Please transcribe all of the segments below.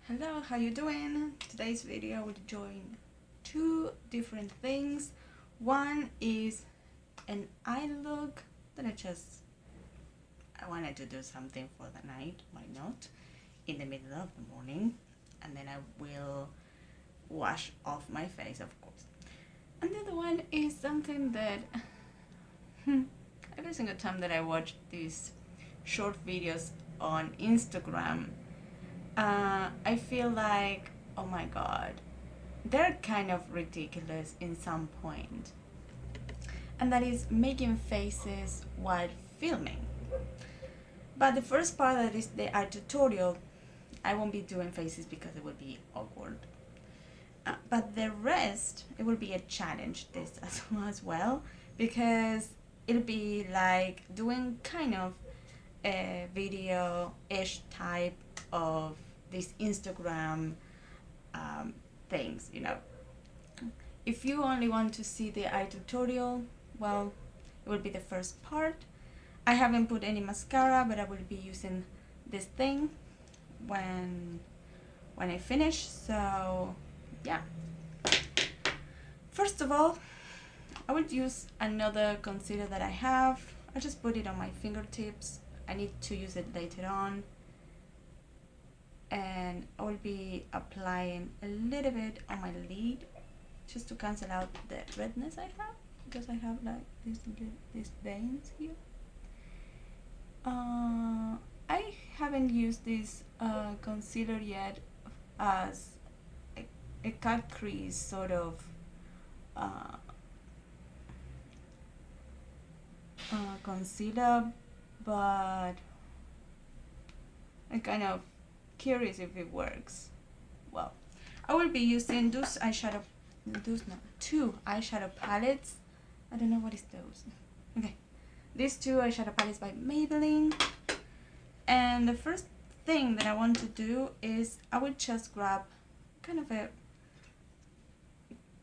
Hello, how you doing? Today's video will join two different things. One is an eye look that I wanted to do something for the night, why not, in the middle of the morning, and then I will wash off my face, of course. And the other one is something that every single time that I watch these short videos on Instagram, I feel like, oh my god, they're kind of ridiculous in some point. And that is making faces while filming. But the first part, that is the art tutorial, I won't be doing faces because it will be awkward. But the rest, it will be a challenge this as well, because it'll be like doing kind of a video-ish type of these Instagram things, you know. If you only want to see the eye tutorial, well, it will be the first part. I haven't put any mascara, but I will be using this thing when I finish. So yeah, first of all, I will use another concealer that I have. I just put it on my fingertips. I need to use it later on, and I will be applying a little bit on my lid just to cancel out the redness I have, because I have like these veins here. I haven't used this concealer yet as a cut crease sort of concealer, but I'm kind of curious if it works well. I will be using two eyeshadow palettes. I don't know what is those. Okay, these two eyeshadow palettes by Maybelline. And the first thing that I want to do is I will just grab kind of a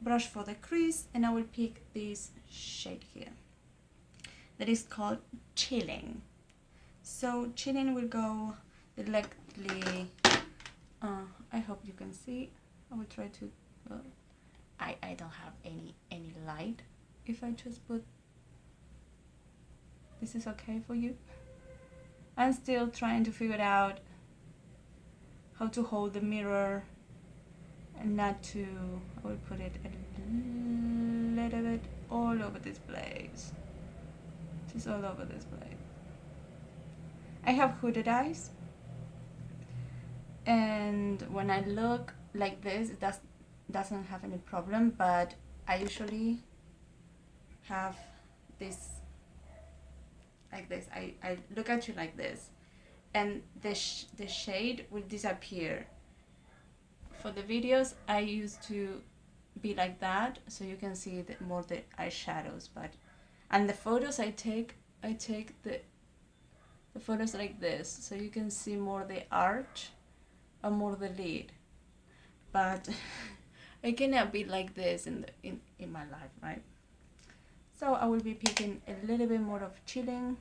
brush for the crease, and I will pick this shade here that is called Chilling. So Chilling will go directly, I hope you can see. I will try to, I don't have any light. If I just put, this is okay for you? I'm still trying to figure out how to hold the mirror and not to, I will put it a little bit all over this place. Just all over this place. I have hooded eyes, and when I look like this, it doesn't have any problem, but I usually have this like this. I look at you like this, and the shade will disappear. For the videos, I used to be like that, so you can see more the eyeshadows, and the photos I take the photos like this, so you can see more the arch or more the lid. But I cannot be like this in my life, right? So I will be picking a little bit more of Chilling.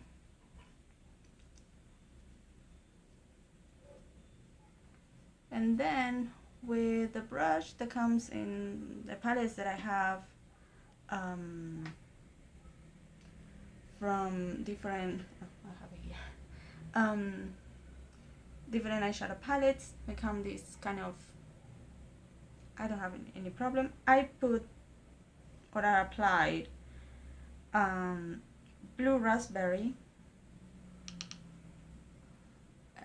And then with the brush that comes in the palettes that I have from different, different eyeshadow palettes, they come this kind of, I don't have any problem. I put, or I applied Blue Raspberry.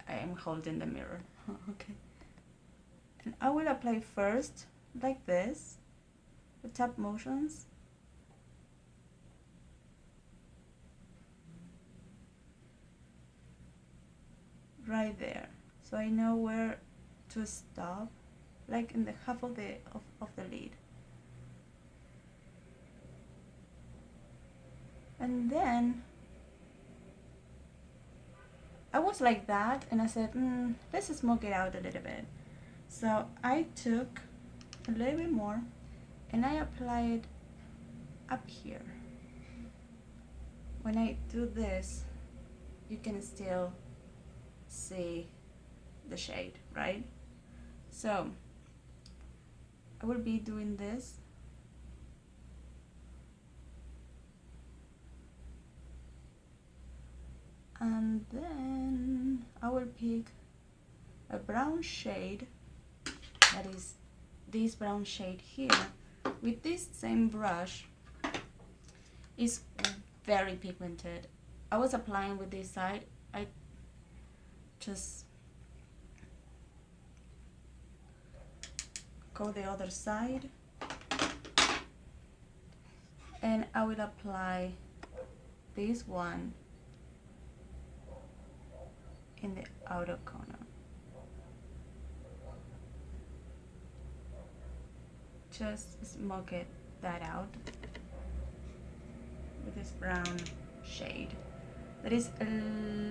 I am holding the mirror. Okay. And I will apply first like this, with tap motions. Right there, so I know where to stop, like in the half of the lid. And then I was like that, and I said, let's smoke it out a little bit. So I took a little bit more and I applied up here. When I do this, you can still see the shade, right? So I will be doing this. And then I will pick a brown shade, that is this brown shade here, with this same brush. It's very pigmented. I was applying with this side, I just go the other side, and I will apply this one in the outer corner. Just smoke that out with this brown shade that is a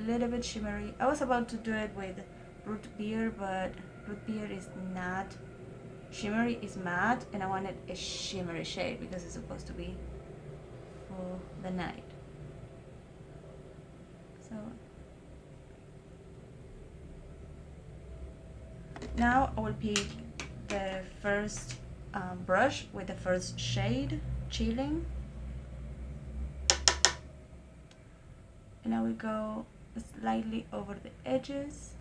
little bit shimmery. I was about to do it with root beer, but root beer is not shimmery, it's matte, and I wanted a shimmery shade because it's supposed to be for the night. So now I will pick the first brush with the first shade, Chilling, and I will go slightly over the edges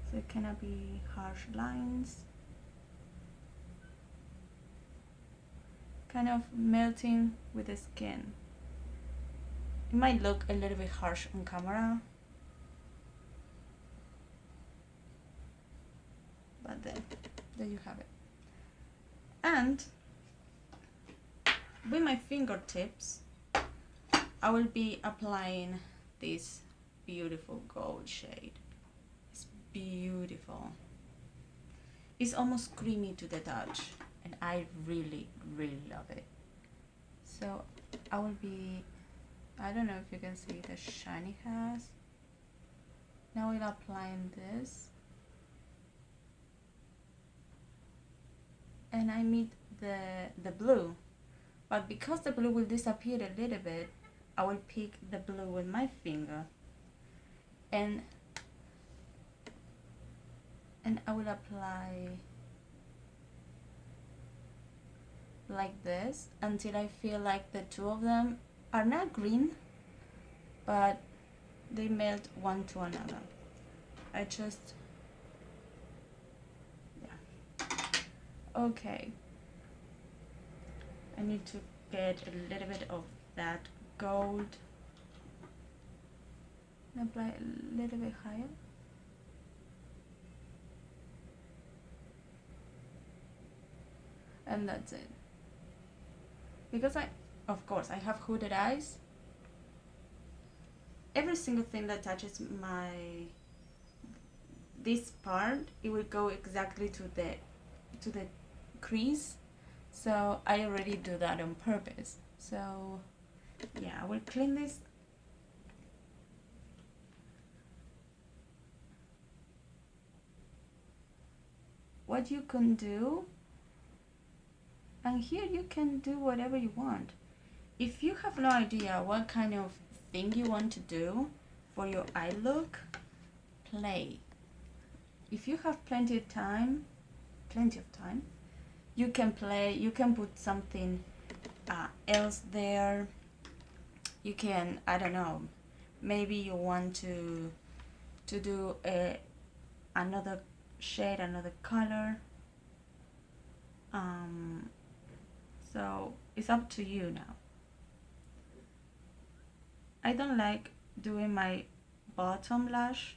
so it cannot be harsh lines, kind of melting with the skin. It might look a little bit harsh on camera, but then there you have it. And with my fingertips I will be applying this beautiful gold shade. It's beautiful. It's almost creamy to the touch, and I really love it. So I will be, I don't know if you can see the shine it has. Now we're applying this, and I meet the blue, but because the blue will disappear a little bit, I will pick the blue with my finger, and I will apply like this until I feel like the two of them are not green, but they melt one to another. I just, yeah. Okay. I need to get a little bit of that gold and apply a little bit higher. And that's it. Because of course, I have hooded eyes. Every single thing that touches this part, it will go exactly to the crease. So I already do that on purpose. So yeah, I will clean this. What you can do, and here you can do whatever you want. If you have no idea what kind of thing you want to do for your eye look, play. If you have plenty of time, you can play, you can put something else there. You can, I don't know, maybe you want to do another shade, another color. So it's up to you now. I don't like doing my bottom lash.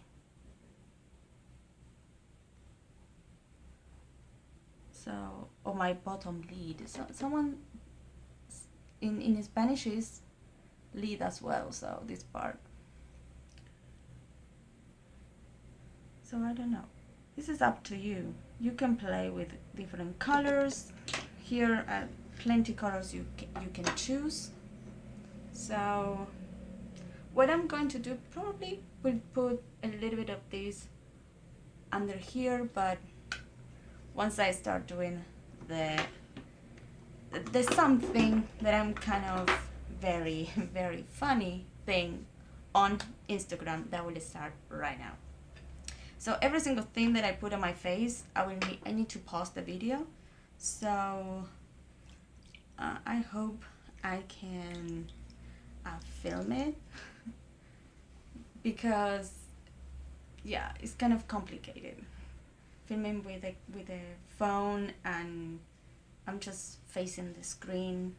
So, or my bottom lid. So someone in Spanish is lid as well, so this part. So I don't know. This is up to you. You can play with different colors. Here are plenty colors you can choose. So what I'm going to do, probably will put a little bit of this under here, but once I start doing the something that I'm kind of very funny thing on Instagram, that will start right now. So every single thing that I put on my face, I need to pause the video. So I hope I can film it because yeah, it's kind of complicated filming with a phone, and I'm just facing the screen.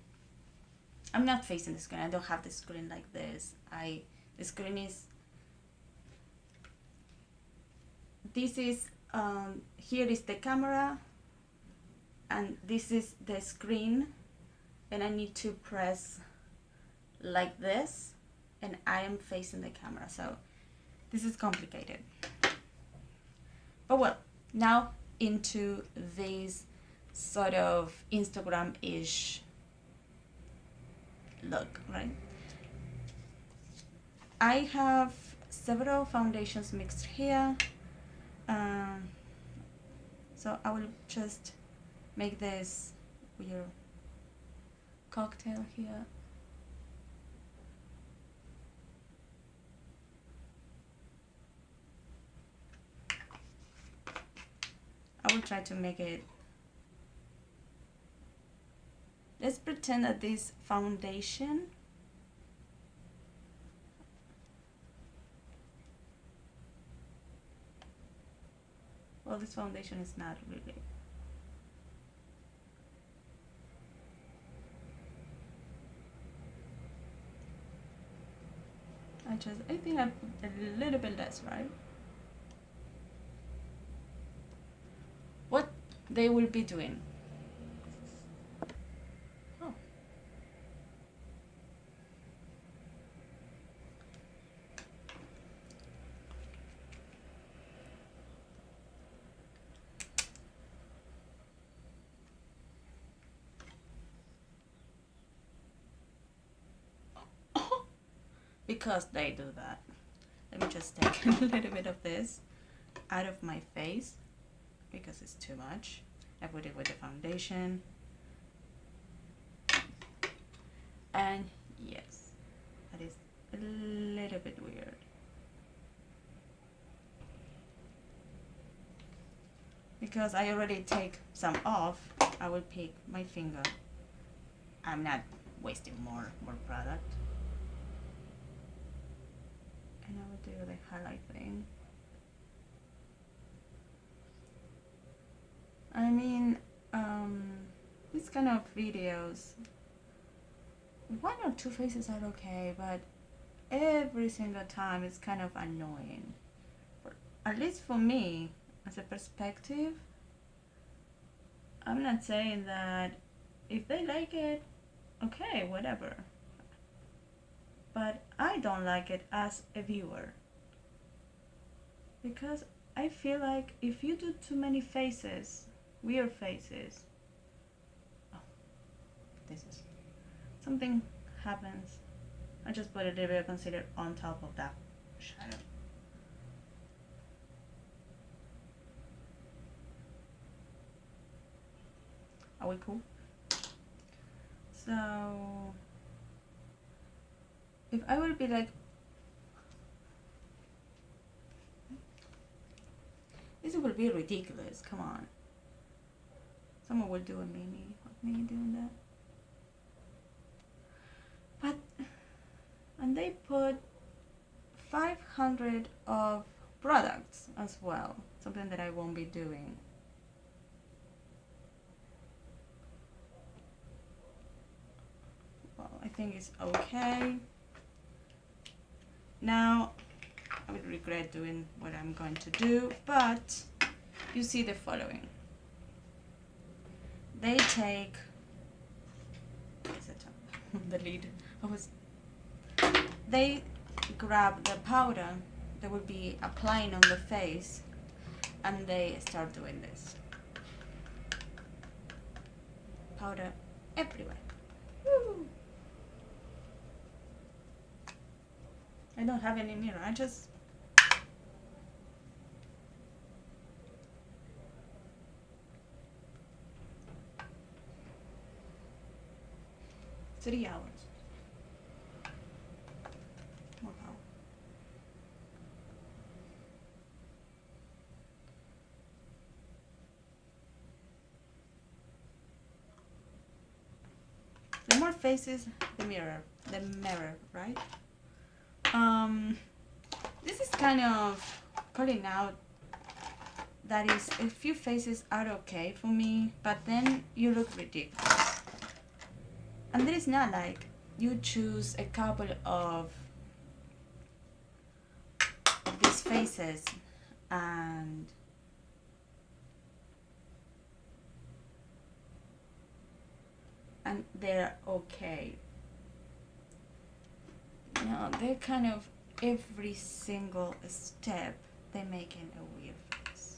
I'm not facing the screen. I don't have the screen like this. The screen is. This is here is the camera, and this is the screen, and I need to press like this, and I am facing the camera. So this is complicated. But well, now into this sort of Instagram-ish look, right? I have several foundations mixed here. So I will just make this weird cocktail here. I will try to make it. Let's pretend that this foundation this foundation is not really. I think I put a little bit less, right? What they will be doing. Oh. Because they do that. Let me just take a little bit of this out of my face because it's too much. I put it with the foundation. And yes, that is a little bit weird. Because I already take some off, I will pick my finger. I'm not wasting more product. And I will do the highlight thing. I mean, these kind of videos, 1 or 2 faces are okay, but every single time it's kind of annoying. At least for me, as a perspective, I'm not saying that if they like it, okay, whatever. But I don't like it as a viewer. Because I feel like if you do too many faces, weird faces, something happens. I just put a little bit of concealer on top of that shadow. Are we cool? So if I would be like, this would be ridiculous, come on. Someone will do a mini of me doing that. But, and they put 500 of products as well, something that I won't be doing. Well, I think it's okay. Now, I would regret doing what I'm going to do, but you see the following. They take, the lid, they grab the powder they will be applying on the face, and they start doing this. Powder everywhere. Woo! I don't have any mirror, I just... Three hours. More power. faces, the mirror, right? This is kind of calling out that is a few faces are okay for me, but then you look ridiculous. And there is not like you choose a couple of these faces and they're okay. No, they're kind of every single step they're making a weird face.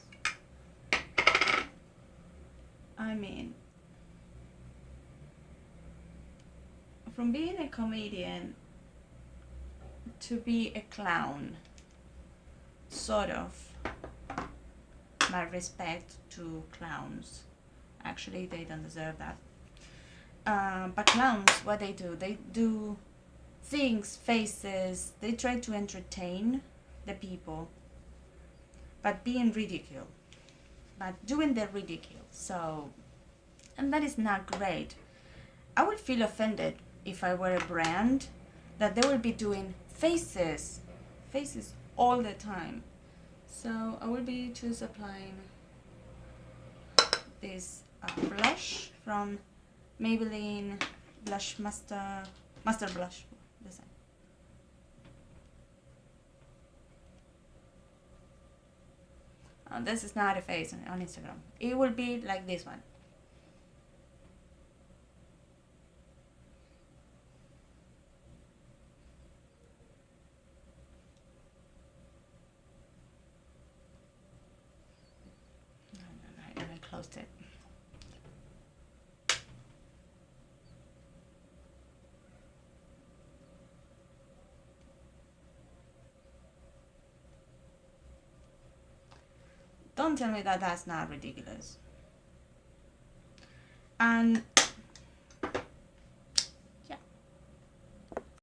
I mean, from being a comedian to be a clown, sort of. My respect to clowns. Actually, they don't deserve that. But clowns, what they do things, faces, they try to entertain the people, but being ridicule, but doing the ridicule. So, and that is not great. I would feel offended if I were a brand that they will be doing faces all the time. So I will be just applying this blush from Maybelline Blush Master Blush design. This is not a face on Instagram. It will be like this one. No, I closed it. Don't tell me that that's not ridiculous. And